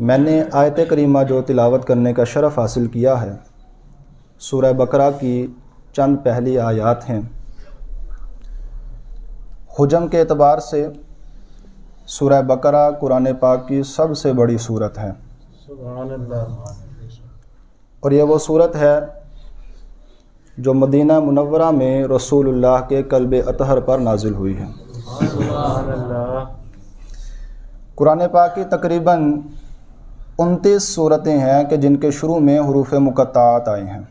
میں نے آیت کریمہ جو تلاوت کرنے کا شرف حاصل کیا ہے سورہ بقرہ کی چند پہلی آیات ہیں۔ حجم کے اعتبار سے سورہ بقرہ قرآن پاک کی سب سے بڑی سورت ہے، سبحان اللہ۔ اور یہ وہ سورت ہے جو مدینہ منورہ میں رسول اللہ کے قلب اطہر پر نازل ہوئی ہے۔ سبحان اللہ۔ قرآن پاک کی تقریباً 29 صورتیں ہیں کہ جن کے شروع میں حروف مقطعات آئے ہیں،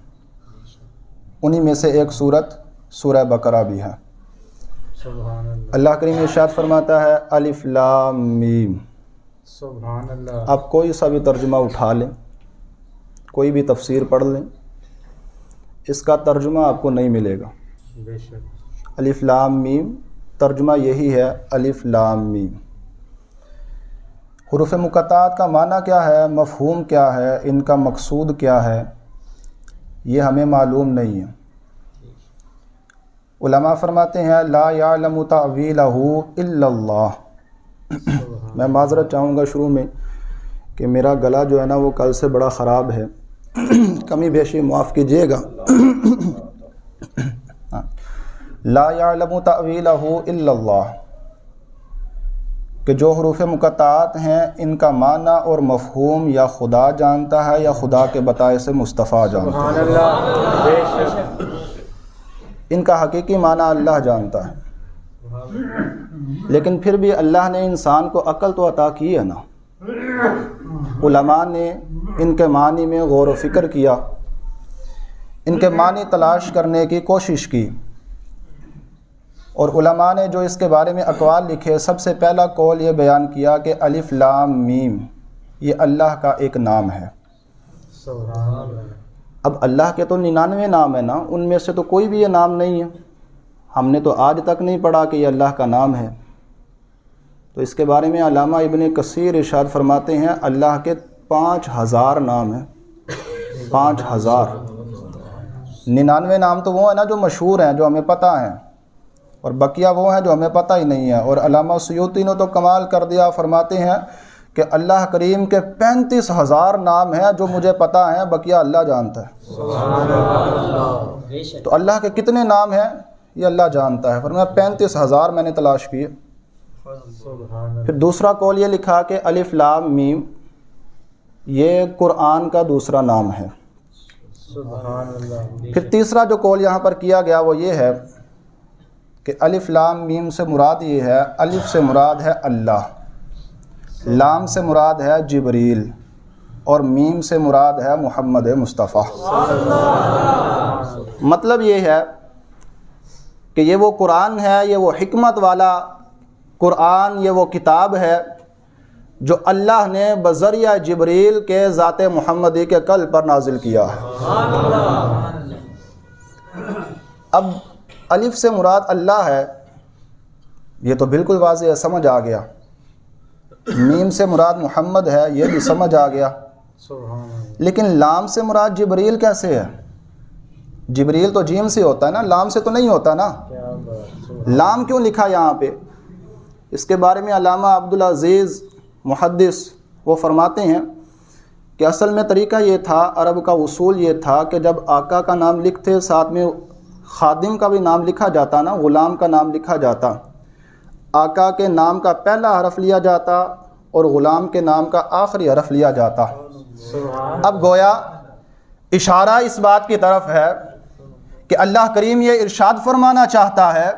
انہی میں سے ایک صورت سورہ بقرہ بھی ہے۔ سبحان اللہ۔ اللہ کریم ارشاد فرماتا ہے الف لام میم۔ سبحان اللہ۔ آپ کوئی سا بھی ترجمہ اٹھا لیں، کوئی بھی تفسیر پڑھ لیں، اس کا ترجمہ آپ کو نہیں ملے گا۔ بے شک۔ الف لام میم ترجمہ یہی ہے، الف لام میم۔ حروف مقطعات کا معنی کیا ہے، مفہوم کیا ہے، ان کا مقصود کیا ہے، یہ ہمیں معلوم نہیں ہے۔ علماء فرماتے ہیں لا یعلم تأویلہ الا اللہ۔ میں معذرت چاہوں گا شروع میں کہ میرا گلا جو ہے نا وہ کل سے بڑا خراب ہے، کمی بیشی معاف کیجیے گا۔ لا یعلم تأویلہ الا اللہ، کہ جو حروف مقطعات ہیں ان کا معنی اور مفہوم یا خدا جانتا ہے یا خدا کے بتائے سے مصطفیٰ جانتا ہے۔ سبحان اللہ۔ بے شک۔ ان کا حقیقی معنی اللہ جانتا ہے، لیکن پھر بھی اللہ نے انسان کو عقل تو عطا کی ہے نا۔ علماء نے ان کے معنی میں غور و فکر کیا، ان کے معنی تلاش کرنے کی کوشش کی، اور علماء نے جو اس کے بارے میں اقوال لکھے، سب سے پہلا قول یہ بیان کیا کہ الف لام میم یہ اللہ کا ایک نام ہے۔ سبحان اللہ۔ اب اللہ کے تو 99 نام ہیں نا، ان میں سے تو کوئی بھی یہ نام نہیں ہے، ہم نے تو آج تک نہیں پڑھا کہ یہ اللہ کا نام ہے۔ تو اس کے بارے میں علامہ ابن کثیر ارشاد فرماتے ہیں اللہ کے 5000 نام ہیں، 5000۔ 99 نام تو وہ ہیں نا جو مشہور ہیں، جو ہمیں پتہ ہیں، اور بقیہ وہ ہیں جو ہمیں پتہ ہی نہیں ہے۔ اور علامہ سیوطی نے تو کمال کر دیا، فرماتے ہیں کہ اللہ کریم کے 35,000 نام ہیں جو مجھے پتہ ہیں، بقیہ اللہ جانتا ہے۔ سبحان اللہ۔ تو اللہ کے کتنے نام ہیں یہ اللہ جانتا ہے، فرمایا 35,000 میں نے تلاش کیے۔ سبحان اللہ۔ پھر دوسرا قول یہ لکھا کہ الف لام میم یہ قرآن کا دوسرا نام ہے۔ سبحان اللہ۔ پھر تیسرا جو قول یہاں پر کیا گیا وہ یہ ہے کہ الف لام میم سے مراد یہ ہے، الف سے مراد ہے اللہ، لام سے مراد ہے جبریل، اور میم سے مراد ہے محمد مصطفیٰ۔ مطلب یہ ہے کہ یہ وہ قرآن ہے، یہ وہ حکمت والا قرآن، یہ وہ کتاب ہے جو اللہ نے بذریعہ جبریل کے ذات محمدی کے قلب پر نازل کیا ہے۔ اب الف سے مراد اللہ ہے، یہ تو بالکل واضح ہے، سمجھ آ گیا۔ میم سے مراد محمد ہے، یہ بھی سمجھ آ گیا۔ سبحان اللہ۔ لیکن لام سے مراد جبریل کیسے ہے؟ جبریل تو جیم سے ہوتا ہے نا، لام سے تو نہیں ہوتا نا۔ کیا بات۔ لام کیوں لکھا یہاں پہ؟ اس کے بارے میں علامہ عبدالعزیز محدث وہ فرماتے ہیں کہ اصل میں طریقہ یہ تھا، عرب کا اصول یہ تھا کہ جب آقا کا نام لکھتے ساتھ میں خادم کا بھی نام لکھا جاتا نا، غلام کا نام لکھا جاتا، آقا کے نام کا پہلا حرف لیا جاتا اور غلام کے نام کا آخری حرف لیا جاتا۔ اب گویا اشارہ اس بات کی طرف ہے کہ اللہ کریم یہ ارشاد فرمانا چاہتا ہے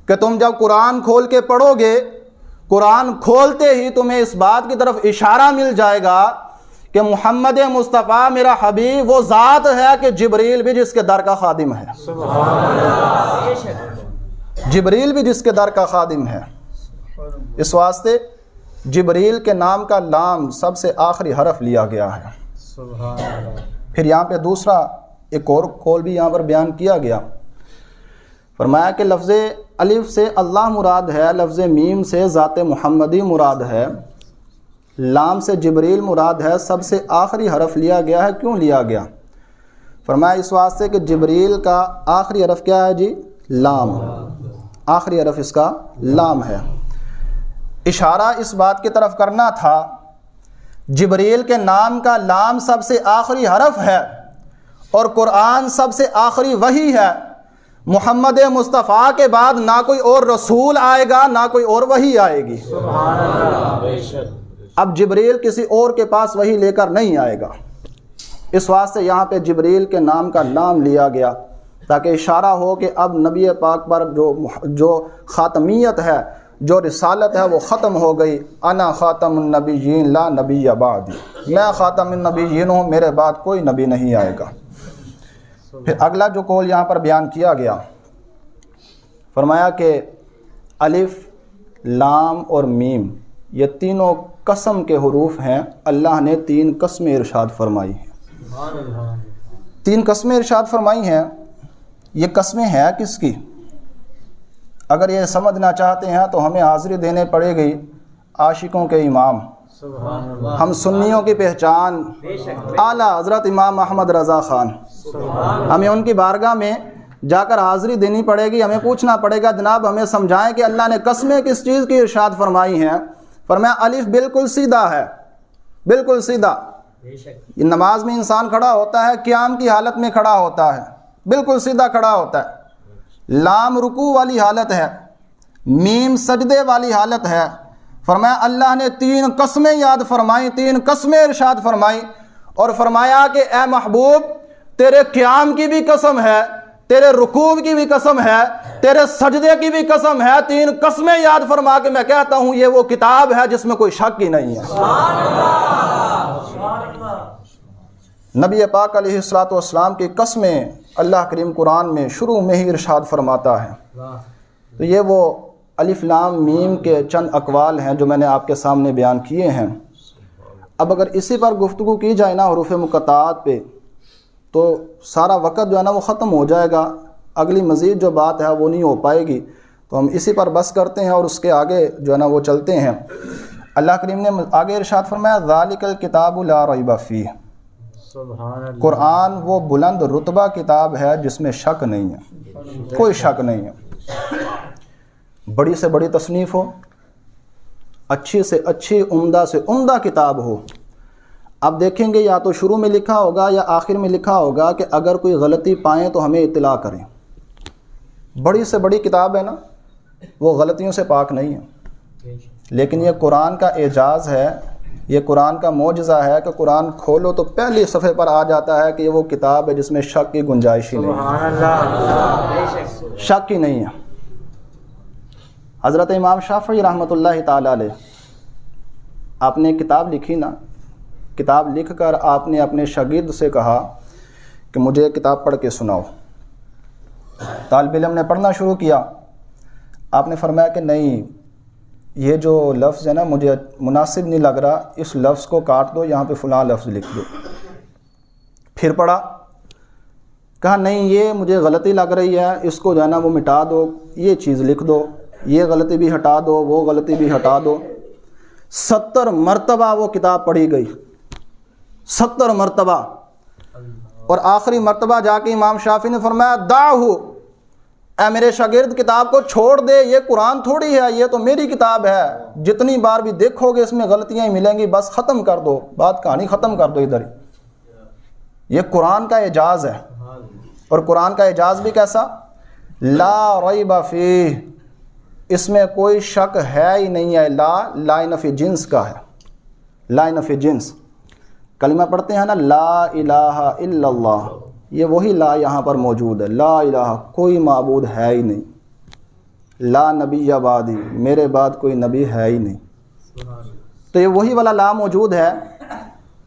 کہ تم جب قرآن کھول کے پڑھو گے، قرآن کھولتے ہی تمہیں اس بات کی طرف اشارہ مل جائے گا کہ محمد مصطفیٰ میرا حبیب وہ ذات ہے کہ جبریل بھی جس کے در کا خادم ہے۔ سبحان اللہ۔ جبریل بھی جس کے در کا خادم ہے، اس واسطے جبریل کے نام کا لام سب سے آخری حرف لیا گیا ہے۔ سبحان اللہ۔ پھر یہاں پہ دوسرا ایک اور قول بھی یہاں پر بیان کیا گیا، فرمایا کہ لفظ الف سے اللہ مراد ہے، لفظ میم سے ذات محمدی مراد ہے، لام سے جبریل مراد ہے، سب سے آخری حرف لیا گیا ہے۔ کیوں لیا گیا؟ فرمایا اس واسطے کہ جبریل کا آخری حرف کیا ہے جی؟ لام، آخری حرف اس کا لام ہے۔ اشارہ اس بات کی طرف کرنا تھا جبریل کے نام کا لام سب سے آخری حرف ہے اور قرآن سب سے آخری وحی ہے۔ محمد مصطفیٰ کے بعد نہ کوئی اور رسول آئے گا نہ کوئی اور وحی آئے گی۔ سبحان اللہ، بے شک۔ اب جبریل کسی اور کے پاس وحی لے کر نہیں آئے گا، اس واسطے یہاں پہ جبریل کے نام کا نام لیا گیا تاکہ اشارہ ہو کہ اب نبی پاک پر جو خاتمیت ہے، جو رسالت ہے وہ ختم ہو گئی۔ انا خاتم النبیین لا نبی بعدی، میں خاتم النبیین ہوں، میرے بعد کوئی نبی نہیں آئے گا۔ پھر اگلا جو قول یہاں پر بیان کیا گیا، فرمایا کہ الف، لام اور میم یہ تینوں قسم کے حروف ہیں۔ اللہ نے 3 قسمیں ارشاد فرمائی ہیں۔ سبحان اللہ، 3 قسمیں ارشاد فرمائی ہیں۔ یہ قسمیں ہیں کس کی؟ اگر یہ سمجھنا چاہتے ہیں تو ہمیں حاضری دینے پڑے گی عاشقوں کے امام، سبحان اللہ، ہم سنیوں کی پہچان اعلیٰ حضرت امام احمد رضا خان، ہمیں ان کی بارگاہ میں جا کر حاضری دینی پڑے گی۔ ہمیں پوچھنا پڑے گا جناب ہمیں سمجھائیں کہ اللہ نے قسمیں کس چیز کی ارشاد فرمائی ہیں۔ فرمایا الف بالکل سیدھا ہے، بالکل سیدھا۔ یہ نماز میں انسان کھڑا ہوتا ہے، قیام کی حالت میں کھڑا ہوتا ہے، بالکل سیدھا کھڑا ہوتا ہے۔ لام رکوع والی حالت ہے، میم سجدے والی حالت ہے۔ فرمایا اللہ نے 3 قسمیں یاد فرمائیں، 3 قسمیں ارشاد فرمائیں اور فرمایا کہ اے محبوب تیرے قیام کی بھی قسم ہے، تیرے رکوع کی بھی قسم ہے، تیرے سجدے کی بھی قسم ہے۔ 3 قسمیں یاد فرما کے میں کہتا ہوں یہ وہ کتاب ہے جس میں کوئی شک ہی نہیں ہے۔ نبی پاک علیہ الصلوۃ والسلام کی قسمیں اللہ کریم قرآن میں شروع میں ہی ارشاد فرماتا ہے۔ تو یہ وہ الف لام میم کے چند اقوال ہیں جو میں نے آپ کے سامنے بیان کیے ہیں۔ اب اگر اسی پر گفتگو کی جائے نا حروف مقطعات پہ تو سارا وقت جو ہے نا وہ ختم ہو جائے گا، اگلی مزید جو بات ہے وہ نہیں ہو پائے گی، تو ہم اسی پر بس کرتے ہیں اور اس کے آگے جو ہے نا وہ چلتے ہیں۔ اللہ کریم نے آگے ارشاد فرمایا ذالک الکتاب لا ریب فیہ، سبحان اللہ، قرآن وہ بلند رتبہ کتاب ہے جس میں شک نہیں ہے، کوئی شک نہیں ہے۔ بڑی سے بڑی تصنیف ہو، اچھی سے اچھی، عمدہ سے عمدہ کتاب ہو، آپ دیکھیں گے یا تو شروع میں لکھا ہوگا یا آخر میں لکھا ہوگا کہ اگر کوئی غلطی پائیں تو ہمیں اطلاع کریں۔ بڑی سے بڑی کتاب ہے نا، وہ غلطیوں سے پاک نہیں ہے، لیکن یہ قرآن کا اعجاز ہے، یہ قرآن کا معجزہ ہے کہ قرآن کھولو تو پہلی صفحے پر آ جاتا ہے کہ یہ وہ کتاب ہے جس میں شک کی گنجائش ہی نہیں ہے، سبحان اللہ، شک ہی نہیں ہے۔ حضرت امام شافعی رحمۃ اللہ تعالی علیہ، آپ نے کتاب لکھی نا، کتاب لکھ کر آپ نے اپنے شاگرد سے کہا کہ مجھے ایک کتاب پڑھ کے سناؤ۔ طالب علم نے پڑھنا شروع کیا، آپ نے فرمایا کہ نہیں یہ جو لفظ ہے نا مجھے مناسب نہیں لگ رہا، اس لفظ کو کاٹ دو، یہاں پہ فلاں لفظ لکھ دو۔ پھر پڑھا، کہا نہیں یہ مجھے غلطی لگ رہی ہے، اس کو جو ہے نا وہ مٹا دو، یہ چیز لکھ دو، یہ غلطی بھی ہٹا دو، وہ غلطی بھی ہٹا دو۔ 70 مرتبہ وہ کتاب پڑھی گئی، 70 مرتبہ، اور آخری مرتبہ جا کے امام شافعی نے فرمایا دعہو، اے میرے شاگرد کتاب کو چھوڑ دے، یہ قرآن تھوڑی ہے، یہ تو میری کتاب ہے، جتنی بار بھی دیکھو گے اس میں غلطیاں ہی ملیں گی، بس ختم کر دو، بات کہانی ختم کر دو ادھر ہی۔ یہ قرآن کا اعجاز ہے، اور قرآن کا اعجاز بھی کیسا؟ لا ریب فیہ، اس میں کوئی شک ہے ہی نہیں ہے۔ لا نفی جنس کا ہے، لا نفی جنس۔ کلمہ پڑھتے ہیں نا لا الہ الا اللہ، یہ وہی لا یہاں پر موجود ہے، لا الہ کوئی معبود ہے ہی نہیں، لا نبی بعدی میرے بعد کوئی نبی ہے ہی نہیں۔ تو یہ وہی والا لا موجود ہے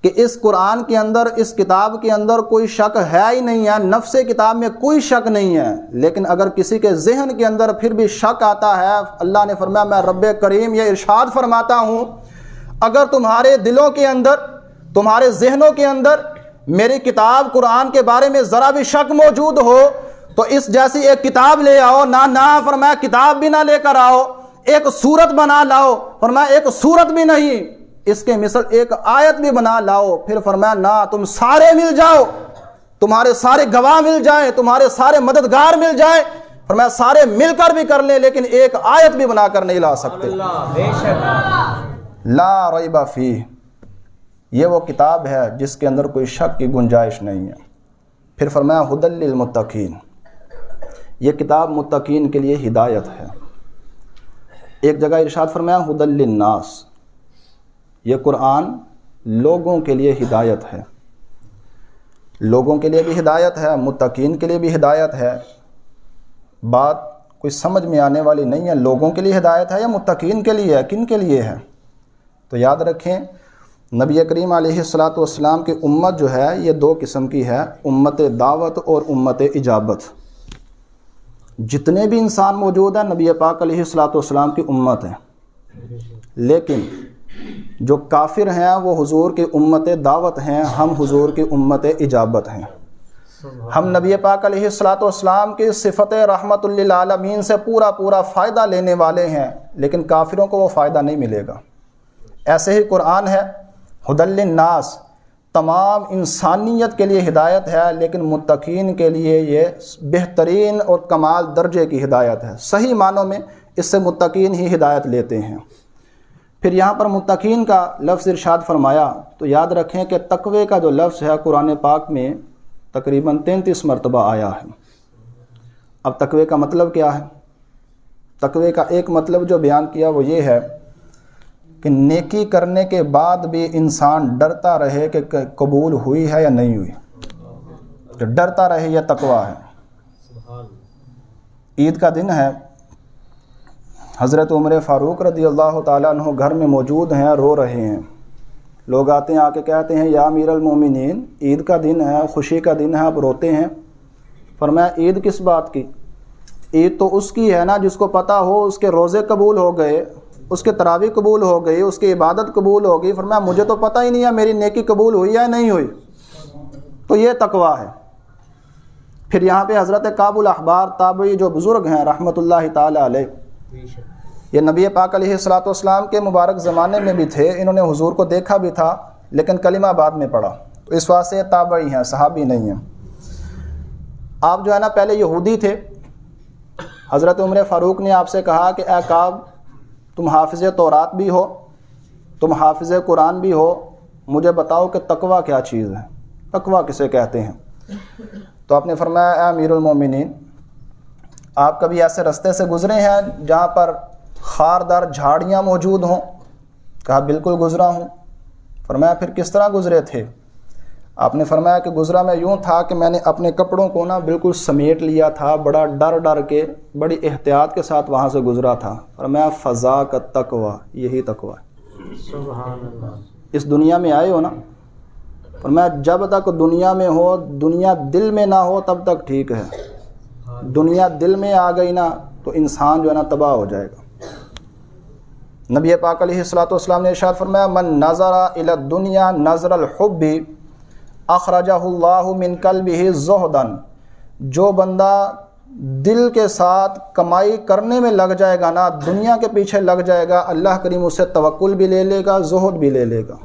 کہ اس قرآن کے اندر، اس کتاب کے اندر کوئی شک ہے ہی نہیں ہے، نفس کتاب میں کوئی شک نہیں ہے۔ لیکن اگر کسی کے ذہن کے اندر پھر بھی شک آتا ہے، اللہ نے فرمایا میں رب کریم یہ ارشاد فرماتا ہوں اگر تمہارے دلوں کے اندر، تمہارے ذہنوں کے اندر میری کتاب قرآن کے بارے میں ذرا بھی شک موجود ہو تو اس جیسی ایک کتاب لے آؤ، نہ فرمایا کتاب بھی نہ لے کر آؤ، ایک صورت بنا لاؤ، فرمایا ایک صورت بھی نہیں، اس کے مثل ایک آیت بھی بنا لاؤ، پھر فرمایا نہ تم سارے مل جاؤ، تمہارے سارے گواہ مل جائیں، تمہارے سارے مددگار مل جائیں، فرمایا سارے مل کر بھی کر لیں لیکن ایک آیت بھی بنا کر نہیں لا سکتے۔ لا ریب فیہ، یہ وہ کتاب ہے جس کے اندر کوئی شک کی گنجائش نہیں ہے۔ پھر فرمایا ھدی للمتقین، یہ کتاب متقین کے لیے ہدایت ہے۔ ایک جگہ ارشاد فرمایا ھدی للناس، یہ قرآن لوگوں کے لیے ہدایت ہے۔ لوگوں کے لیے بھی ہدایت ہے، متقین کے لیے بھی ہدایت ہے۔ بات کوئی سمجھ میں آنے والی نہیں ہے، لوگوں کے لیے ہدایت ہے یا متقین کے لیے ہے، کن کے لیے ہے؟ تو یاد رکھیں نبی کریم علیہ الصلاۃ والسلام کی امت جو ہے یہ دو قسم کی ہے، امت دعوت اور امت اجابت۔ جتنے بھی انسان موجود ہیں نبی پاک علیہ الصلاۃ والسلام کی امت ہیں، لیکن جو کافر ہیں وہ حضور کی امت دعوت ہیں، ہم حضور کی امت اجابت ہیں۔ ہم نبی پاک علیہ الصلاۃ والسلام کی صفت رحمت للعالمین سے پورا فائدہ لینے والے ہیں، لیکن کافروں کو وہ فائدہ نہیں ملے گا۔ ایسے ہی قرآن ہے ھدی للناس، تمام انسانیت کے لیے ہدایت ہے، لیکن متقین کے لیے یہ بہترین اور کمال درجے کی ہدایت ہے۔ صحیح معنوں میں اس سے متقین ہی ہدایت لیتے ہیں۔ پھر یہاں پر متقین کا لفظ ارشاد فرمایا تو یاد رکھیں کہ تقوی کا جو لفظ ہے قرآن پاک میں تقریباً 33 مرتبہ آیا ہے۔ اب تقوی کا مطلب کیا ہے؟ تقوی کا ایک مطلب جو بیان کیا وہ یہ ہے کہ نیکی کرنے کے بعد بھی انسان ڈرتا رہے کہ قبول ہوئی ہے یا نہیں ہوئی، تو ڈرتا رہے، یہ تقوی ہے۔ عید کا دن ہے، حضرت عمر فاروق رضی اللہ تعالیٰ عنہ گھر میں موجود ہیں، رو رہے ہیں۔ لوگ آتے ہیں، آ کے کہتے ہیں یا امیر المومنین عید کا دن ہے، خوشی کا دن ہے، آپ روتے ہیں۔ فرمایا عید کس بات کی؟ عید تو اس کی ہے نا جس کو پتہ ہو اس کے روزے قبول ہو گئے، اس کے تراویح قبول ہو گئی، اس کی عبادت قبول ہو گئی۔ فرمایا مجھے تو پتہ ہی نہیں ہے میری نیکی قبول ہوئی یا نہیں ہوئی، تو یہ تقویٰ ہے۔ پھر یہاں پہ حضرت کعب الاحبار تابعی جو بزرگ ہیں رحمۃ اللہ تعالیٰ علیہ، یہ نبی پاک علیہ الصلاۃ والسلام کے مبارک زمانے میں بھی تھے، انہوں نے حضور کو دیکھا بھی تھا لیکن کلمہ بعد میں پڑھا، تو اس واسطے یہ تابعی ہیں، صحابی نہیں ہیں۔ آپ جو ہے نا پہلے یہودی تھے، حضرت عمر فاروق نے آپ سے کہا کہ اے کعب تم حافظ تورات بھی ہو، تم حافظ قرآن بھی ہو، مجھے بتاؤ کہ تقویٰ کیا چیز ہے، تقویٰ کسے کہتے ہیں؟ تو آپ نے فرمایا اے امیر المومنین آپ کبھی ایسے رستے سے گزرے ہیں جہاں پر خاردار جھاڑیاں موجود ہوں؟ کہا بالکل گزرا ہوں۔ فرمایا پھر کس طرح گزرے تھے؟ آپ نے فرمایا کہ گزرا میں یوں تھا کہ میں نے اپنے کپڑوں کو نا بالکل سمیٹ لیا تھا، بڑا ڈر کے بڑی احتیاط کے ساتھ وہاں سے گزرا تھا۔ فرمایا فضا کا تقویٰ، یہی تقویٰ ہے۔ سبحان اللہ۔ اس دنیا میں آئے ہو نا، فرمایا جب تک دنیا میں ہو، دنیا دل میں نہ ہو تب تک ٹھیک ہے، دنیا دل میں آ گئی نا تو انسان جو ہے نا تباہ ہو جائے گا۔ نبی پاک علیہ الصلوۃ والسلام نے ارشاد فرمایا من نظر الی الدنیا نظر الحب اخرجہ اللہ من قلبہ زہدا، جو بندہ دل کے ساتھ کمائی کرنے میں لگ جائے گا نا، دنیا کے پیچھے لگ جائے گا، اللہ کریم اسے توکل بھی لے لے گا، زہد بھی لے لے گا،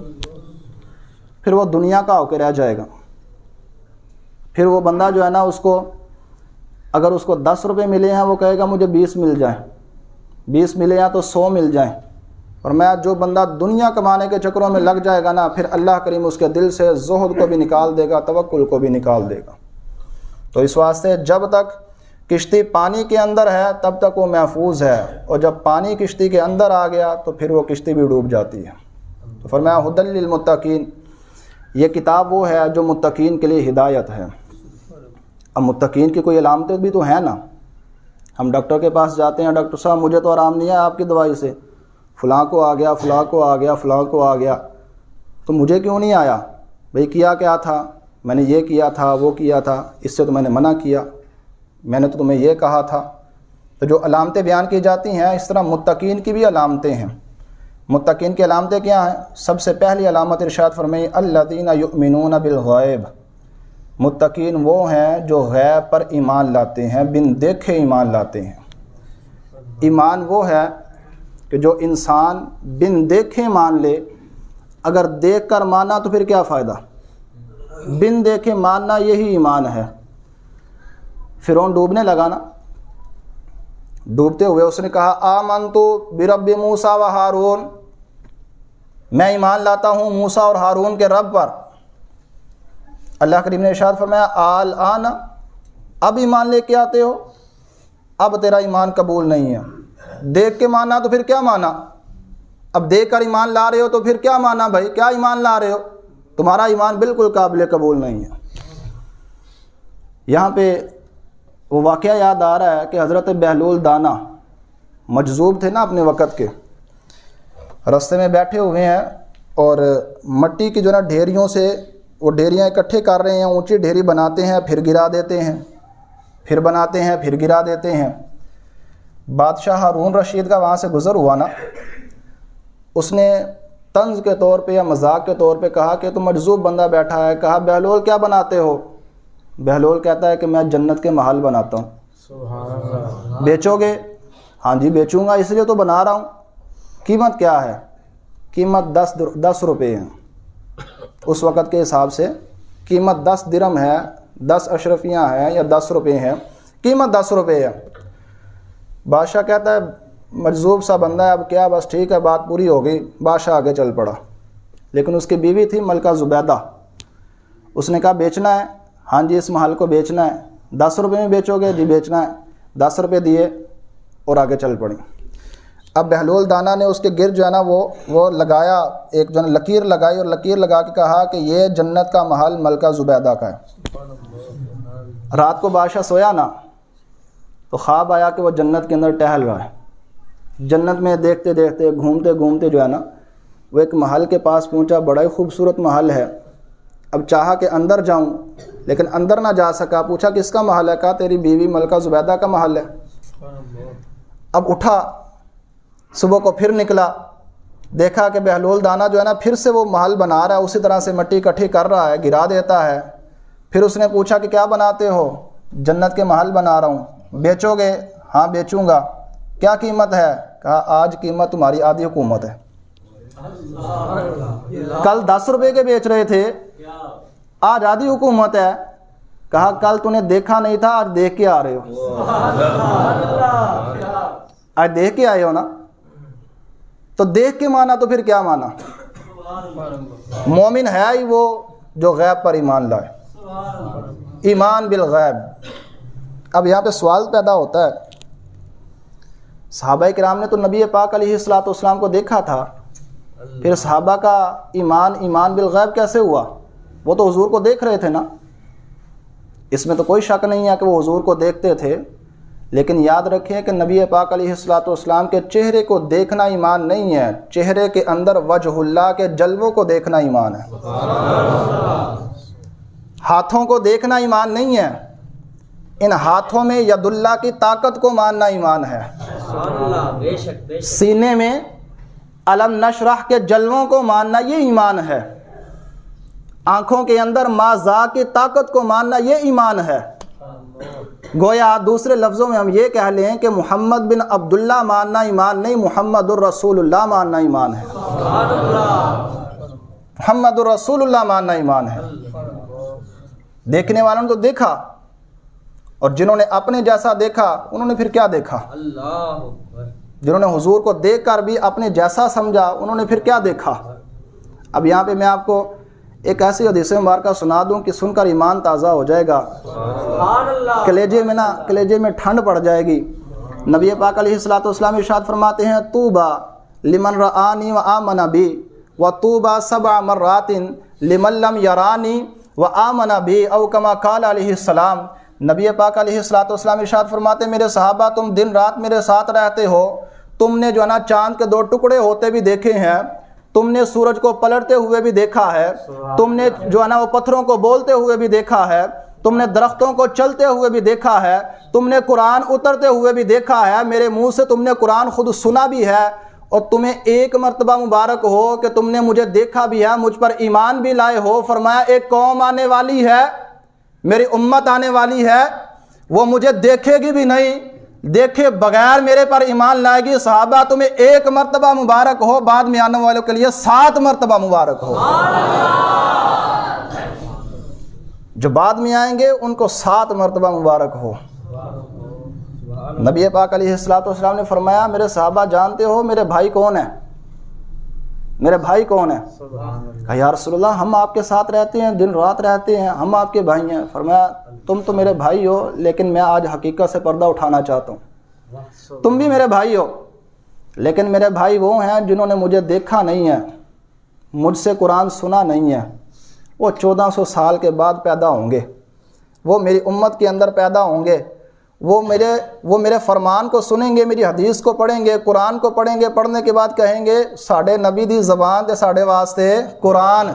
پھر وہ دنیا کا ہو کے رہ جائے گا۔ پھر وہ بندہ جو ہے نا اس کو اگر اس کو 10 روپے ملے ہیں وہ کہے گا مجھے 20 مل جائیں، 20 ملے ہیں تو 100 مل جائیں۔ اور میں جو بندہ دنیا کمانے کے چکروں میں لگ جائے گا نا، پھر اللہ کریم اس کے دل سے زہد کو بھی نکال دے گا، توکل کو بھی نکال دے گا۔ تو اس واسطے جب تک کشتی پانی کے اندر ہے تب تک وہ محفوظ ہے، اور جب پانی کشتی کے اندر آ گیا تو پھر وہ کشتی بھی ڈوب جاتی ہے۔ تو فرمایا ھدی للمتقین، یہ کتاب وہ ہے جو متقین کے لیے ہدایت ہے۔ اب متقین کی کوئی علامتیں بھی تو ہیں نا، ہم ڈاکٹر کے پاس جاتے ہیں، ڈاکٹر صاحب مجھے تو آرام نہیں ہے آپ کی دوائی سے، فلاں کو آ گیا، فلاں کو آ گیا، فلاں کو آ گیا، تو مجھے کیوں نہیں آیا؟ بھئی کیا کیا تھا؟ میں نے یہ کیا تھا، وہ کیا تھا، اس سے تو میں نے منع کیا، میں نے تو تمہیں یہ کہا تھا۔ تو جو علامتیں بیان کی جاتی ہیں اس طرح متقین کی بھی علامتیں ہیں۔ متقین کی علامتیں کیا ہیں؟ سب سے پہلی علامت ارشاد فرمائی الذین یؤمنون بالغیب، متقین وہ ہیں جو غیب پر ایمان لاتے ہیں، بن دیکھے ایمان لاتے ہیں۔ ایمان وہ ہے کہ جو انسان بن دیکھے مان لے، اگر دیکھ کر مانا تو پھر کیا فائدہ؟ بن دیکھے ماننا یہی ایمان ہے۔ فرعون ڈوبنے لگا نا، ڈوبتے ہوئے اس نے کہا آمنتو برب موسیٰ و ہارون، میں ایمان لاتا ہوں موسیٰ اور ہارون کے رب پر۔ اللہ کریم نے ارشاد فرمایا الآن، اب ایمان لے کے آتے ہو، اب تیرا ایمان قبول نہیں ہے۔ دیکھ کے مانا تو پھر کیا مانا؟ اب دیکھ کر ایمان لا رہے ہو تو پھر کیا مانا بھائی؟ کیا ایمان لا رہے ہو؟ تمہارا ایمان بالکل قابل قبول نہیں ہے۔ یہاں پہ وہ واقعہ یاد آ رہا ہے کہ حضرت بہلول دانا مجذوب تھے نا اپنے وقت کے، رستے میں بیٹھے ہوئے ہیں اور مٹی کی جو نا ڈھیریوں سے وہ ڈھیریاں اکٹھے کر رہے ہیں، اونچی ڈھیری بناتے ہیں پھر گرا دیتے ہیں، پھر بناتے ہیں پھر گرا دیتے ہیں۔ بادشاہ ہارون رشید کا وہاں سے گزر ہوا نا، اس نے طنز کے طور پہ یا مذاق کے طور پہ کہا کہ تم مجذوب بندہ بیٹھا ہے، کہا بہلول کیا بناتے ہو؟ بہلول کہتا ہے کہ میں جنت کے محل بناتا ہوں۔ سبحان اللہ۔ بیچو گے؟ ہاں جی بیچوں گا، اس لیے تو بنا رہا ہوں۔ قیمت کیا ہے؟ قیمت 10 روپے ہیں، اس وقت کے حساب سے قیمت 10 درہم ہے، 10 اشرفیاں ہیں یا 10 روپے ہیں، قیمت 10 روپے ہے۔ بادشاہ کہتا ہے مجذوب سا بندہ ہے، اب کیا، بس ٹھیک ہے بات پوری ہو گئی، بادشاہ آگے چل پڑا۔ لیکن اس کی بیوی تھی ملکہ زبیدہ، اس نے کہا بیچنا ہے؟ ہاں جی اس محل کو بیچنا ہے۔ 10 روپے میں بیچو گے؟ جی بیچنا ہے۔ 10 روپے دیے اور آگے چل پڑی۔ اب بہلول دانا نے اس کے گرد جو ہے نا وہ لگایا، ایک جو ہے نا لکیر لگائی اور لکیر لگا کے کہا کہ یہ جنت کا محل ملکہ زبیدہ کا ہے۔ رات کو بادشاہ سویا نا تو خواب آیا کہ وہ جنت کے اندر ٹہل رہا ہے۔ جنت میں دیکھتے دیکھتے گھومتے گھومتے جو ہے نا وہ ایک محل کے پاس پہنچا، بڑا ہی خوبصورت محل ہے۔ اب چاہا کہ اندر جاؤں لیکن اندر نہ جا سکا، پوچھا کس کا محل ہے؟ کہا تیری بیوی ملکہ زبیدہ کا محل ہے۔ اب اٹھا، صبح کو پھر نکلا، دیکھا کہ بہلول دانا جو ہے نا پھر سے وہ محل بنا رہا ہے، اسی طرح سے مٹی اکٹھی کر رہا ہے، گرا دیتا ہے۔ پھر اس نے پوچھا کہ کیا بناتے ہو؟ جنت کے محل بنا رہا ہوں۔ بیچو گے؟ ہاں بیچوں گا۔ کیا قیمت ہے؟ کہا آج قیمت تمہاری آدھی حکومت ہے۔ کل 10 روپے کے بیچ رہے تھے، آج آدھی حکومت ہے۔ کہا کل تو نے دیکھا نہیں تھا، آج دیکھ کے آ رہے ہو۔ آج دیکھ کے آئے ہو نا، تو دیکھ کے مانا تو پھر کیا مانا؟ مومن ہے ہی وہ جو غیب پر ایمان لائے، ایمان بالغیب۔ اب یہاں پہ سوال پیدا ہوتا ہے، صحابہ کرام نے تو نبی پاک علیہ الصلوۃ والسلام کو دیکھا تھا، پھر صحابہ کا ایمان بالغیب کیسے ہوا؟ وہ تو حضور کو دیکھ رہے تھے نا، اس میں تو کوئی شک نہیں ہے کہ وہ حضور کو دیکھتے تھے۔ لیکن یاد رکھیں کہ نبی پاک علیہ الصلوۃ والسلام کے چہرے کو دیکھنا ایمان نہیں ہے، چہرے کے اندر وجہ اللہ کے جلووں کو دیکھنا ایمان ہے۔ ہاتھوں کو دیکھنا ایمان نہیں ہے، ان ہاتھوں میں ید اللہ کی طاقت کو ماننا ایمان ہے۔ سینے میں علم نشرح کے جلووں کو ماننا یہ ایمان ہے۔ آنکھوں کے اندر ما ذا کی طاقت کو ماننا یہ ایمان ہے۔ گویا دوسرے لفظوں میں ہم یہ کہہ لیں کہ محمد بن عبداللہ ماننا ایمان نہیں، محمد الرسول اللہ ماننا ایمان ہے۔ محمد الرسول اللہ ماننا ایمان ہے۔ دیکھنے والوں نے تو دیکھا، اور جنہوں نے اپنے جیسا دیکھا انہوں نے پھر کیا دیکھا؟ جنہوں نے حضور کو دیکھ کر بھی اپنے جیسا سمجھا انہوں نے پھر کیا دیکھا؟ اب یہاں پہ میں آپ کو ایک ایسی حدیث مبارکہ سنا دوں کہ سن کر ایمان تازہ ہو جائے گا، کلیجے میں ٹھنڈ پڑ جائے گی۔ نبی پاک علیہ الصلوۃ والسلام ارشاد فرماتے ہیں طوبیٰ لمن رآنی وآمن بی وطوبیٰ 7 مرات لمن لم یرانی وآمن بی او کما قال علیہ السلام۔ نبی پاک علیہ الصلوۃ والسلام ارشاد فرماتے ہیں میرے صحابہ تم دن رات میرے ساتھ رہتے ہو، تم نے جو ہے نا چاند کے 2 ٹکڑے ہوتے بھی دیکھے ہیں، تم نے سورج کو پلٹتے ہوئے بھی دیکھا ہے، تم نے جو ہے نا وہ پتھروں کو بولتے ہوئے بھی دیکھا ہے، تم نے درختوں کو چلتے ہوئے بھی دیکھا ہے، تم نے قرآن اترتے ہوئے بھی دیکھا ہے، میرے منہ سے تم نے قرآن خود سنا بھی ہے، اور تمہیں ایک مرتبہ مبارک ہو کہ تم نے مجھے دیکھا بھی ہے، مجھ پر ایمان بھی لائے ہو۔ فرمایا ایک قوم آنے والی ہے، میری امت آنے والی ہے، وہ مجھے دیکھے گی بھی نہیں، دیکھے بغیر میرے پر ایمان لائے گی۔ صحابہ تمہیں ایک مرتبہ مبارک ہو، بعد میں آنے والوں کے لیے 7 مرتبہ مبارک ہو۔ جو بعد میں آئیں گے ان کو 7 مرتبہ مبارک ہو۔ نبی پاک علیہ الصلوۃ والسلام نے فرمایا میرے صحابہ جانتے ہو میرے بھائی کون ہیں؟ میرے بھائی کون ہیں؟ سبحان اللہ کہا یا رسول اللہ ہم آپ کے ساتھ رہتے ہیں، دن رات رہتے ہیں، ہم آپ کے بھائی ہیں۔ فرمایا تم تو میرے بھائی ہو، لیکن میں آج حقیقت سے پردہ اٹھانا چاہتا ہوں۔ تم بھی میرے بھائی ہو، لیکن میرے بھائی وہ ہیں جنہوں نے مجھے دیکھا نہیں ہے، مجھ سے قرآن سنا نہیں ہے، وہ 1400 سال کے بعد پیدا ہوں گے، وہ میری امت کے اندر پیدا ہوں گے، وہ میرے فرمان کو سنیں گے، میری حدیث کو پڑھیں گے، قرآن کو پڑھیں گے، پڑھنے کے بعد کہیں گے ساڈے نبی دی زبان تے ساڈے واسطے قرآن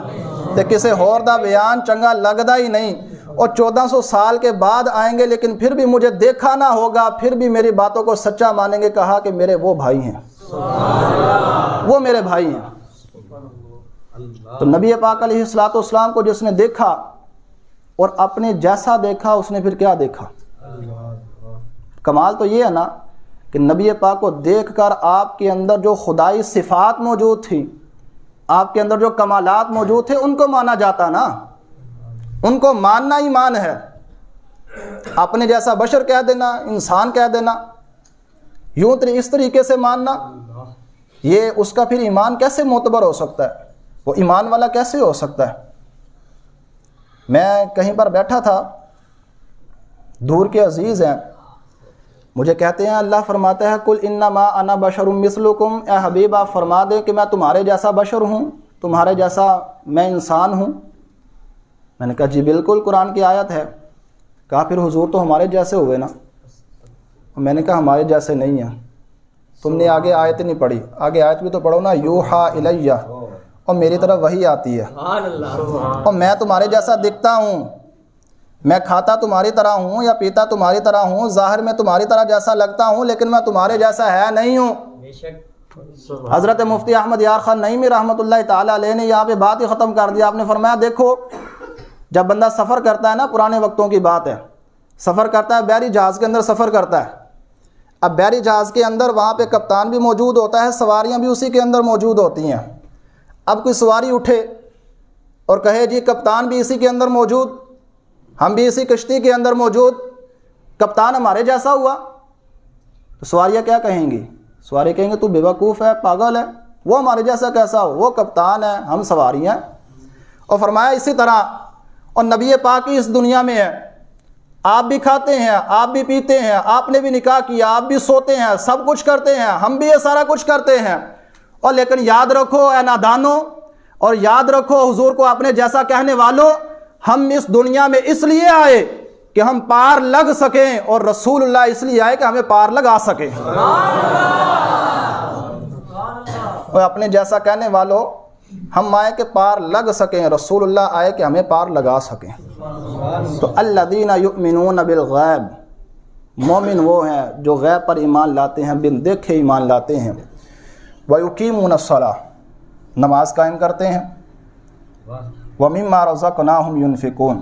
تے کسے ہور دا بیان چنگا لگدا ہی نہیں، اور 1400 سال کے بعد آئیں گے لیکن پھر بھی مجھے دیکھا نہ ہوگا، پھر بھی میری باتوں کو سچا مانیں گے۔ کہا کہ میرے وہ بھائی ہیں، وہ میرے بھائی ہیں۔ تو نبی پاک علیہ الصلوۃ والسلام کو جس نے دیکھا اور اپنے جیسا دیکھا، اس نے پھر کیا دیکھا؟ کمال تو یہ ہے نا کہ نبی پاک کو دیکھ کر آپ کے اندر جو خدائی صفات موجود تھی، آپ کے اندر جو کمالات موجود تھے، ان کو مانا جاتا نا، ان کو ماننا ایمان ہے۔ اپنے جیسا بشر کہہ دینا، انسان کہہ دینا، یوں اس طریقے سے ماننا، یہ اس کا پھر ایمان کیسے معتبر ہو سکتا ہے؟ وہ ایمان والا کیسے ہو سکتا ہے؟ میں کہیں پر بیٹھا تھا، دور کے عزیز ہیں، مجھے کہتے ہیں اللہ فرماتا ہے کل انما انا بشر مثلکم، اے حبیب آپ فرما دیں کہ میں تمہارے جیسا بشر ہوں، تمہارے جیسا میں انسان ہوں۔ میں نے کہا جی بالکل، قرآن کی آیت ہے۔ کہا پھر حضور تو ہمارے جیسے ہوئے نا؟ میں نے کہا ہمارے جیسے نہیں ہیں، تم نے آگے آیت نہیں پڑھی، آگے آیت بھی تو پڑھو نا، یوحا الیہ، اور میری طرف وحی آتی ہے، اور میں تمہارے جیسا دکھتا ہوں، میں کھاتا تمہاری طرح ہوں یا پیتا تمہاری طرح ہوں، ظاہر میں تمہاری طرح جیسا لگتا ہوں، لیکن میں تمہارے جیسا ہے نہیں ہوں۔ حضرت مفتی احمد یار خان نعیمی رحمۃ اللہ تعالیٰ علیہ نے یہاں پہ بات ہی ختم کر دیا۔ آپ نے فرمایا دیکھو جب بندہ سفر کرتا ہے نا، پرانے وقتوں کی بات ہے، سفر کرتا ہے، بحری جہاز کے اندر سفر کرتا ہے، اب بحری جہاز کے اندر وہاں پہ کپتان بھی موجود ہوتا ہے، سواریاں بھی اسی کے اندر موجود ہوتی ہیں۔ اب کوئی سواری اٹھے اور کہے جی کپتان بھی اسی کے اندر موجود، ہم بھی اسی کشتی کے اندر موجود، کپتان ہمارے جیسا ہوا، تو سواریاں کیا کہیں گی؟ سواری کہیں گے تو بیوقوف ہے، پاگل ہے، وہ ہمارے جیسا کیسا ہو، وہ کپتان ہے، ہم سواری ہیں۔ اور فرمایا اسی طرح، اور نبی پاک اس دنیا میں ہے، آپ بھی کھاتے ہیں، آپ بھی پیتے ہیں، آپ نے بھی نکاح کیا، آپ بھی سوتے ہیں، سب کچھ کرتے ہیں، ہم بھی یہ سارا کچھ کرتے ہیں، اور لیکن یاد رکھو اے نادانو، اور یاد رکھو حضور کو اپنے جیسا کہنے والوں، ہم اس دنیا میں اس لیے آئے کہ ہم پار لگ سکیں، اور رسول اللہ اس لیے آئے کہ ہمیں پار لگا سکیں۔ اور اپنے جیسا کہنے والوں، ہم آئے کہ پار لگ سکیں، رسول اللہ آئے کہ ہمیں پار لگا سکیں۔ تو الذین یؤمنون بالغیب، مومن وہ ہیں جو غیب پر ایمان لاتے ہیں، بن دیکھے ایمان لاتے ہیں۔ وَيُقِيمُونَ الصَّلَاةَ، نماز قائم کرتے ہیں۔ وَمِمَّا رَزَقْنَاهُمْ يُنْفِقُونَ،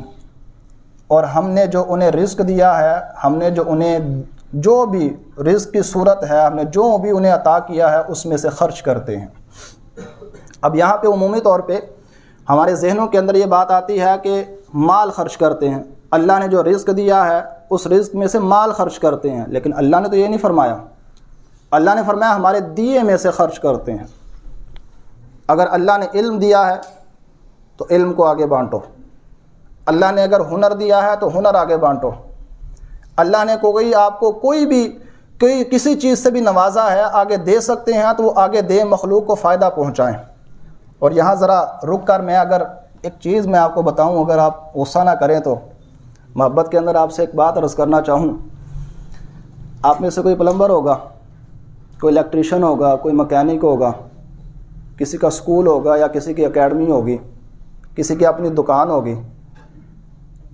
اور ہم نے جو انہیں رزق دیا ہے، ہم نے جو انہیں جو بھی رزق کی صورت ہے، ہم نے جو بھی انہیں عطا کیا ہے اس میں سے خرچ کرتے ہیں۔ اب یہاں پہ عمومی طور پہ ہمارے ذہنوں کے اندر یہ بات آتی ہے کہ مال خرچ کرتے ہیں، اللہ نے جو رزق دیا ہے اس رزق میں سے مال خرچ کرتے ہیں، لیکن اللہ نے تو یہ نہیں فرمایا۔ اللہ نے فرمایا ہمارے دیے میں سے خرچ کرتے ہیں۔ اگر اللہ نے علم دیا ہے تو علم کو آگے بانٹو، اللہ نے اگر ہنر دیا ہے تو ہنر آگے بانٹو، اللہ نے آپ کو کوئی کسی چیز سے بھی نوازا ہے، آگے دے سکتے ہیں تو وہ آگے دیں، مخلوق کو فائدہ پہنچائیں۔ اور یہاں ذرا رک کر میں اگر ایک چیز میں آپ کو بتاؤں، اگر آپ غصہ نہ کریں تو محبت کے اندر آپ سے ایک بات عرض کرنا چاہوں۔ آپ میں سے کوئی پلمبر ہوگا، کوئی الیکٹریشین ہوگا، کوئی مکینک ہوگا، کسی کا سکول ہوگا یا کسی کی اکیڈمی ہوگی، کسی کی اپنی دکان ہوگی۔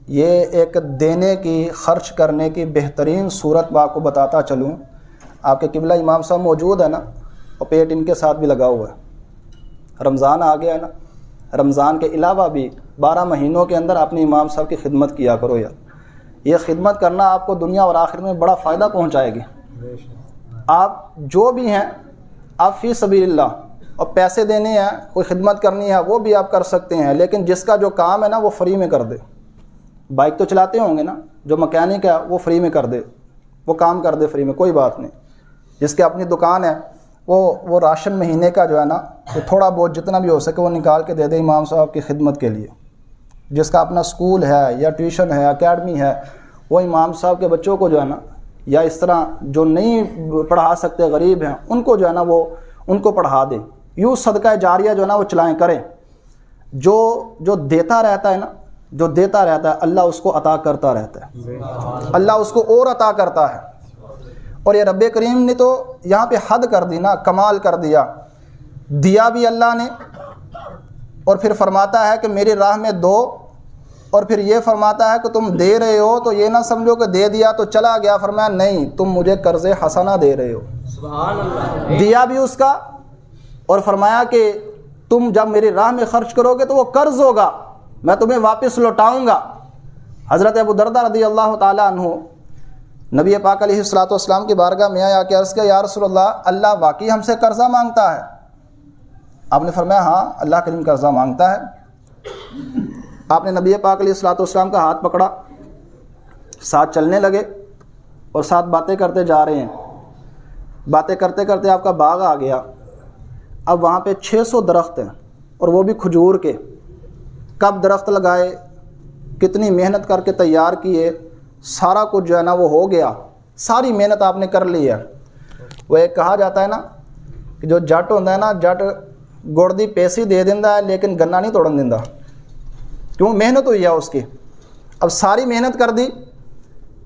یہ ایک دینے کی، خرچ کرنے کی بہترین صورت میں آپ کو بتاتا چلوں۔ آپ کے قبلہ امام صاحب موجود ہے نا، اور پیٹ ان کے ساتھ بھی لگا ہوا ہے، رمضان آ گیا ہے نا، رمضان کے علاوہ بھی 12 مہینوں کے اندر اپنے امام صاحب کی خدمت کیا کرو یار۔ یہ خدمت کرنا آپ کو دنیا اور آخرت میں بڑا فائدہ پہنچائے گی۔ آپ جو بھی ہیں، آپ فی سبیل اللہ، اور پیسے دینے ہیں، کوئی خدمت کرنی ہے وہ بھی آپ کر سکتے ہیں، لیکن جس کا جو کام ہے نا وہ فری میں کر دے۔ بائک تو چلاتے ہوں گے نا، جو مکینک ہے وہ فری میں کر دے، وہ کام کر دے فری میں، کوئی بات نہیں۔ جس کے اپنی دکان ہے، وہ راشن مہینے کا جو ہے نا وہ تھوڑا بہت جتنا بھی ہو سکے وہ نکال کے دے دے امام صاحب کی خدمت کے لیے. جس کا اپنا اسکول ہے یا ٹیوشن ہے اکیڈمی ہے وہ امام صاحب کے بچوں کو جو ہے نا یا اس طرح جو نہیں پڑھا سکتے غریب ہیں ان کو جو ہے نا وہ ان کو پڑھا دیں. یوں صدقہ جاریہ جو ہے نا وہ چلائیں کریں. جو دیتا رہتا ہے نا جو دیتا رہتا ہے اللہ اس کو عطا کرتا رہتا ہے, اللہ اس کو اور عطا کرتا ہے. اور یہ رب کریم نے تو یہاں پہ حد کر دی نا, کمال کر دیا بھی اللہ نے, اور پھر فرماتا ہے کہ میری راہ میں دو, اور پھر یہ فرماتا ہے کہ تم دے رہے ہو تو یہ نہ سمجھو کہ دے دیا تو چلا گیا. فرمایا نہیں, تم مجھے قرض حسنہ دے رہے ہو. سبحان اللہ. دیا بھی اس کا, اور فرمایا کہ تم جب میری راہ میں خرچ کرو گے تو وہ قرض ہوگا, میں تمہیں واپس لوٹاؤں گا. حضرت ابو درداء رضی اللہ تعالیٰ عنہ نبی پاک علیہ الصلوۃ والسلام کی بارگاہ میں آیا کہ عرض کیا یا رسول اللہ واقعی ہم سے قرضہ مانگتا ہے؟ آپ نے فرمایا ہاں اللہ کریم قرضہ مانگتا ہے. آپ نے نبی پاک علیہ الصلوۃ والسلام کا ہاتھ پکڑا, ساتھ چلنے لگے اور ساتھ باتیں کرتے جا رہے ہیں. باتیں کرتے کرتے آپ کا باغ آ گیا. اب وہاں پہ 600 درخت ہیں اور وہ بھی کھجور کے. کب درخت لگائے, کتنی محنت کر کے تیار کیے, سارا کچھ جو ہے نا وہ ہو گیا, ساری محنت آپ نے کر لی ہے. وہ ایک کہا جاتا ہے نا کہ جو جٹ ہوتا ہے نا, جٹ گڑ دی پیسی دے دیندا ہے لیکن گنا نہیں توڑن دیندا, کیوں محنت ہوئی ہے اس کی. اب ساری محنت کر دی,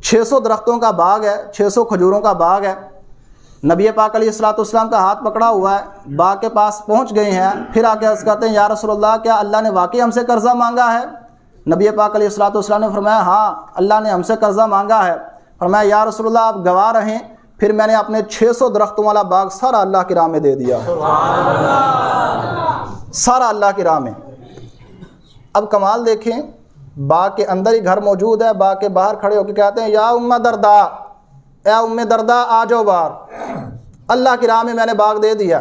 600 درختوں کا باغ ہے, 600 کھجوروں کا باغ ہے. نبی پاک علیہ الصلوۃ والسلام کا ہاتھ پکڑا ہوا ہے, باغ کے پاس پہنچ گئے ہیں. پھر آ کے عرض کرتے ہیں یا رسول اللہ کیا اللہ نے واقعی ہم سے قرضہ مانگا ہے؟ نبی پاک علیہ الصلوۃ والسلام نے فرمایا ہاں اللہ نے ہم سے قرضہ مانگا ہے. فرمایا یا رسول اللہ آپ گواہ رہیں. پھر میں نے اپنے 600 درختوں والا باغ سارا اللہ کی راہ میں دے دیا, سارا اللہ کی راہ میں. اب کمال دیکھیں, باغ کے اندر ہی گھر موجود ہے, باغ کے باہر کھڑے ہو کے کہتے ہیں یا ام دردا, اے ام دردا آ جاؤ باہر, اللہ کی راہ میں میں نے باغ دے دیا.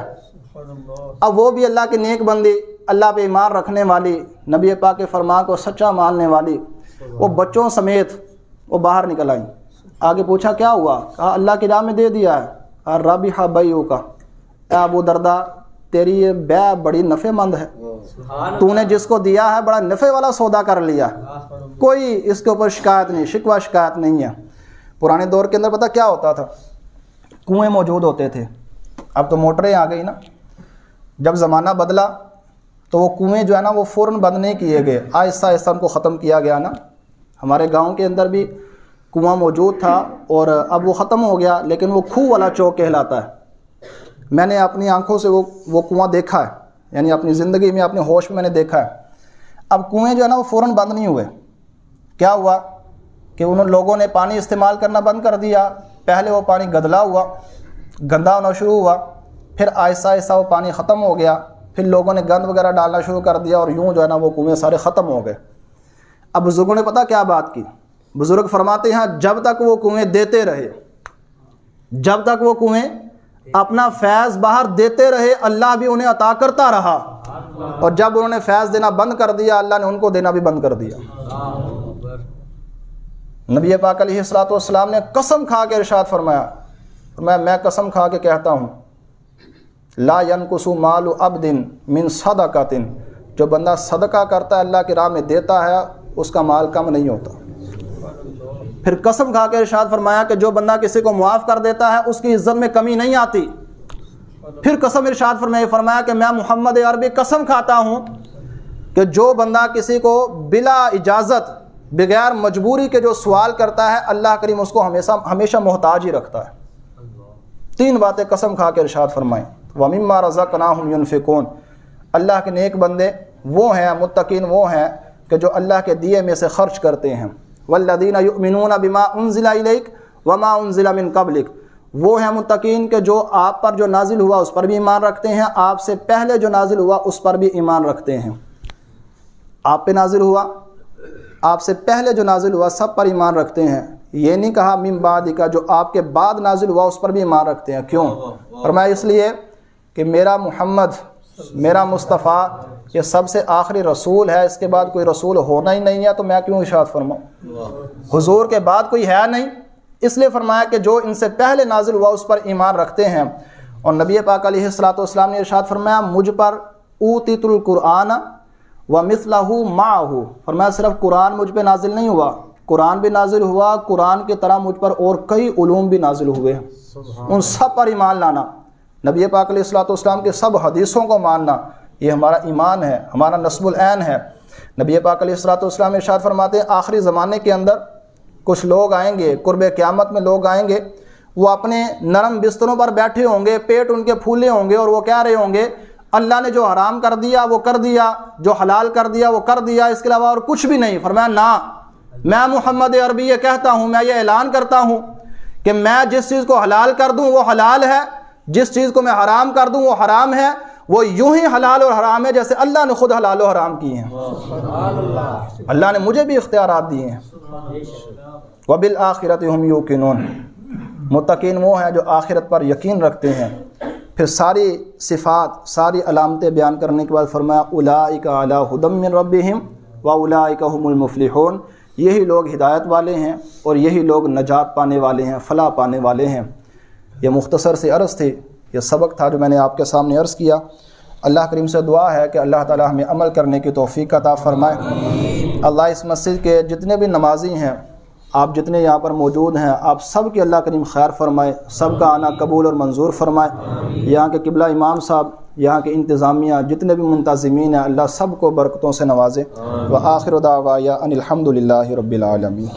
اب وہ بھی اللہ کی نیک بندی, اللہ پہ ایمان رکھنے والی, نبی پاک کے فرمان کو سچا ماننے والی, وہ بچوں سمیت وہ باہر نکل آئیں. آگے پوچھا کیا ہوا؟ کہا اللہ کی راہ میں دے دیا ہے. کہا رابحہ بیعک, اے ابو دردا تیری یہ بیع بڑی نفع مند ہے, تو نے جس کو دیا ہے بڑا نفع والا سودا کر لیا, کوئی اس کے اوپر شکایت نہیں, شکوہ شکایت نہیں ہے. پرانے دور کے اندر پتہ کیا ہوتا تھا, کنویں موجود ہوتے تھے. اب تو موٹریں آ گئی نا. جب زمانہ بدلا تو وہ کنویں جو ہے نا وہ فوراً بند نہیں کیے گئے, آہستہ آہستہ ان کو ختم کیا گیا نا. ہمارے گاؤں کے اندر بھی کنواں موجود تھا اور اب وہ ختم ہو گیا, لیکن وہ کھوہ والا چوک کہلاتا ہے. میں نے اپنی آنکھوں سے وہ کنواں دیکھا ہے, یعنی اپنی زندگی میں اپنے ہوش میں نے دیکھا ہے. اب کنویں جو ہے نا وہ فوراً بند نہیں ہوئے. کیا ہوا کہ انہوں لوگوں نے پانی استعمال کرنا بند کر دیا. پہلے وہ پانی گدلا ہوا, گندا ہونا شروع ہوا, پھر آہستہ آہستہ وہ پانی ختم ہو گیا, پھر لوگوں نے گند وغیرہ ڈالنا شروع کر دیا اور یوں جو ہے نا وہ کنویں سارے ختم ہو گئے. اب بزرگوں نے پتہ کیا بات کی, بزرگ فرماتے ہیں جب تک وہ کنویں دیتے رہے, جب تک وہ کنویں اپنا فیض باہر دیتے رہے اللہ بھی انہیں عطا کرتا رہا, اور جب انہوں نے فیض دینا بند کر دیا اللہ نے ان کو دینا بھی بند کر دیا. نبی پاک علیہ الصلوۃ والسلام نے قسم کھا کے ارشاد فرمایا, میں قسم کھا کے کہتا ہوں لا ينقص مال عبد من صدقۃ, جو بندہ صدقہ کرتا ہے اللہ کی راہ میں دیتا ہے اس کا مال کم نہیں ہوتا. پھر قسم کھا کے ارشاد فرمایا کہ جو بندہ کسی کو معاف کر دیتا ہے اس کی عزت میں کمی نہیں آتی. پھر قسم ارشاد فرمایا کہ میں محمد عربی قسم کھاتا ہوں کہ جو بندہ کسی کو بلا اجازت بغیر مجبوری کے جو سوال کرتا ہے اللہ کریم اس کو ہمیشہ محتاج ہی رکھتا ہے. 3 باتیں قسم کھا کے ارشاد فرمائیں. وَمِمَّا رَزَقْنَاهُمْ يُنْفِقُونَ, اللہ کے نیک بندے وہ ہیں, متقین وہ ہیں کہ جو اللہ کے دیے میں سے خرچ کرتے ہیں. وَالَّذِينَ يُؤْمِنُونَ بِمَا أُنزِلَ إِلَيْكَ وَمَا أُنزِلَ مِن قَبْلِكَ, وہ ہیں متقین کہ جو آپ پر جو نازل ہوا اس پر بھی ایمان رکھتے ہیں, آپ سے پہلے جو نازل ہوا اس پر بھی ایمان رکھتے ہیں. آپ پہ نازل ہوا, آپ سے پہلے جو نازل ہوا سب پر ایمان رکھتے ہیں. یہ نہیں کہا من بعد کا, جو آپ کے بعد نازل ہوا اس پر بھی ایمان رکھتے ہیں. کیوں؟ فرمایا اس لیے کہ میرا محمد, میرا مصطفیٰ یہ سب سے آخری رسول ہے, اس کے بعد کوئی رسول ہونا ہی نہیں ہے, تو میں کیوں ارشاد فرماؤں؟ حضور کے بعد کوئی ہے نہیں, اس لیے فرمایا کہ جو ان سے پہلے نازل ہوا اس پر ایمان رکھتے ہیں. اور نبی پاک علیہ الصلوۃ والسلام نے ارشاد فرمایا مجھ پر اوتیت القرآن ومثلہ معہ، فرمایا صرف قرآن مجھ پہ نازل نہیں ہوا، قرآن بھی نازل ہوا، قرآن کی طرح مجھ پر اور کئی علوم بھی نازل ہوئے، ان سب پر ایمان لانا، نبی پاک علیہ الصلوۃ والسلام کے سب حدیثوں کو ماننا، یہ ہمارا ایمان ہے، ہمارا نصب العین ہے۔ نبی پاک علیہ الصلوۃ والسلام ارشاد فرماتے ہیں آخری زمانے کے اندر کچھ لوگ آئیں گے، قرب قیامت میں لوگ آئیں گے، وہ اپنے نرم بستروں پر بیٹھے ہوں گے، پیٹ ان کے پھولے ہوں گے، اور وہ کہہ رہے ہوں گے اللہ نے جو حرام کر دیا وہ کر دیا، جو حلال کر دیا وہ کر دیا، اس کے علاوہ اور کچھ بھی نہیں۔ فرمایا نہ، میں محمد عربی یہ کہتا ہوں، میں یہ اعلان کرتا ہوں کہ میں جس چیز کو حلال کر دوں وہ حلال ہے، جس چیز کو میں حرام کر دوں وہ حرام ہے، وہ یوں ہی حلال اور حرام ہے جیسے اللہ نے خود حلال و حرام کیے ہیں، اللہ نے مجھے بھی اختیارات دیے ہیں۔ وَبِالْآخِرَةِ هُمْ يُوقِنُونَ، متقین وہ ہیں جو آخرت پر یقین رکھتے ہیں۔ پھر ساری صفات، ساری علامتیں بیان کرنے کے بعد فرمایا اولئک علی ھدی من ربہم واولئک ھم المفلحون، یہی لوگ ہدایت والے ہیں اور یہی لوگ نجات پانے والے ہیں، فلاح پانے والے ہیں۔ یہ مختصر سی عرض تھی، یہ سبق تھا جو میں نے آپ کے سامنے عرض کیا۔ اللہ کریم سے دعا ہے کہ اللہ تعالی ہمیں عمل کرنے کی توفیق عطا فرمائے۔ اللہ اس مسجد کے جتنے بھی نمازی ہیں، آپ جتنے یہاں پر موجود ہیں، آپ سب کی اللہ کریم خیر فرمائے، سب کا آنا قبول اور منظور فرمائے۔ یہاں کے قبلہ امام صاحب، یہاں کے انتظامیہ، جتنے بھی منتظمین ہیں، اللہ سب کو برکتوں سے نوازے۔ وآخر دعوانا ان الحمد للہ رب العالمین۔